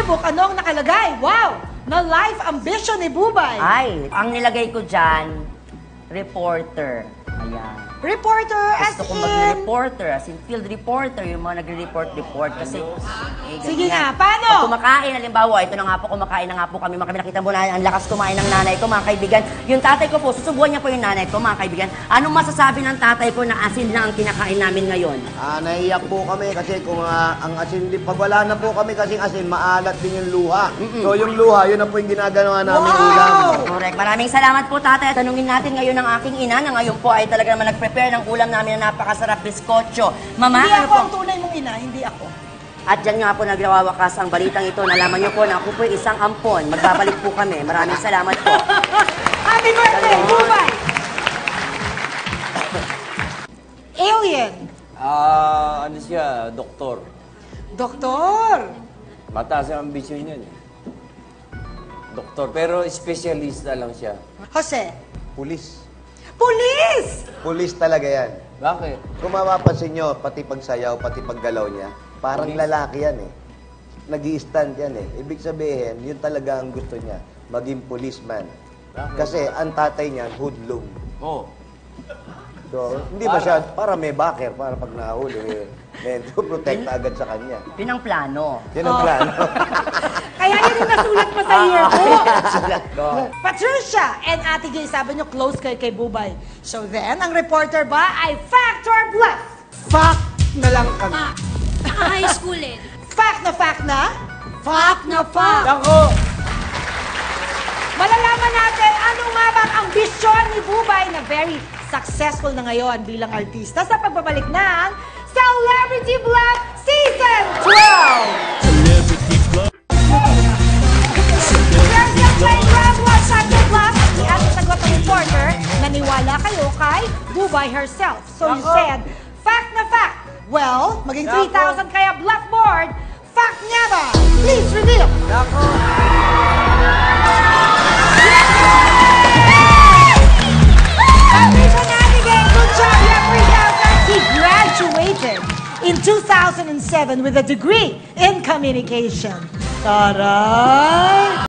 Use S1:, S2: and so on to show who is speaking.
S1: Facebook, ano ang nakalagay? Wow! Na life ambition ni Bubay.
S2: Ay, ang nilagay ko dyan, reporter. Ayan.
S1: Reporter, as
S2: Gusto ko
S1: in...
S2: mag-reporter, as in field reporter, yung mga nagre-report kasi...
S1: Sige nga, paano?
S2: Pag kumakain, halimbawa, ito na nga po, kumakain na nga po kami, nakita mo na ang lakas kumain ng nanay ko, mga kaibigan. Yung tatay ko po, susubuan niya po yung nanay ko, mga kaibigan. Anong masasabi ng tatay ko na asin na ang kinakain namin ngayon?
S3: Naiyak po kami kasi kung ang asin, pag wala na po kami kasing asin, maalat din yung luha. So yung luha, yun na po yung ginagawa namin ulam.
S2: Correct. Maraming salamat po, tatay. Tanungin natin ngayon ang aking ina na ngayon po ay talaga naman nag-prepare ng ulam namin na napakasarap, biskotso. Mama,
S1: Hindi
S2: ano
S1: ako
S2: po?
S1: ang tunay mong ina, hindi ako.
S2: At dyan nga po nagwawakas ang balitang ito. Nalaman niyo po na ako po isang ampon. Magbabalik po kami. Maraming salamat po.
S1: Happy birthday, Bubay! Alien.
S4: Ano siya, doktor.
S1: Doktor.
S4: Mataas ang ambisyon niya. Doktor, pero espesyalista lang siya.
S1: Jose.
S3: Pulis.
S1: Police!
S3: Pulis talaga yan.
S4: Bakit?
S3: Kung mapapansin nyo, pati pagsayaw, pati paggalaw niya, parang lalaki yan eh. Nag-i-stand yan eh. Ibig sabihin, yun talaga ang gusto niya, maging policeman.
S4: Bakit?
S3: Kasi ang tatay niya, hoodlum.
S4: Oh.
S3: So, hindi ba siya, para may backer, para pag nahuli, to protect agad sa kanya.
S2: Pinangplano.
S3: Yan ang plano.
S1: Kaya yun yung nasulat pa sa yearbook.
S3: Sulat ko.
S1: Patricia and Ate Gay, sabi nyo close kayo kay Bubay. So then, ang reporter ba ay fact or bluff?
S3: Fact na lang kami.
S5: High school eh.
S1: Fact na fact na? Fact na fact.
S4: Ako!
S1: Malalaman natin ano nga ba ang ambisyon ni Bubay na very successful na ngayon bilang artista sa pagbabalik ng Celebrity Bluff Season 12! Celebrity Bluff! At sagot ng reporter, naniwala kayo kay Bubay herself. So you said, fact na fact. Well, maging 3,000 kaya bluff board. Fact niya ba? Please reveal. Good job, He graduated in 2007 with a degree in communication. Taray!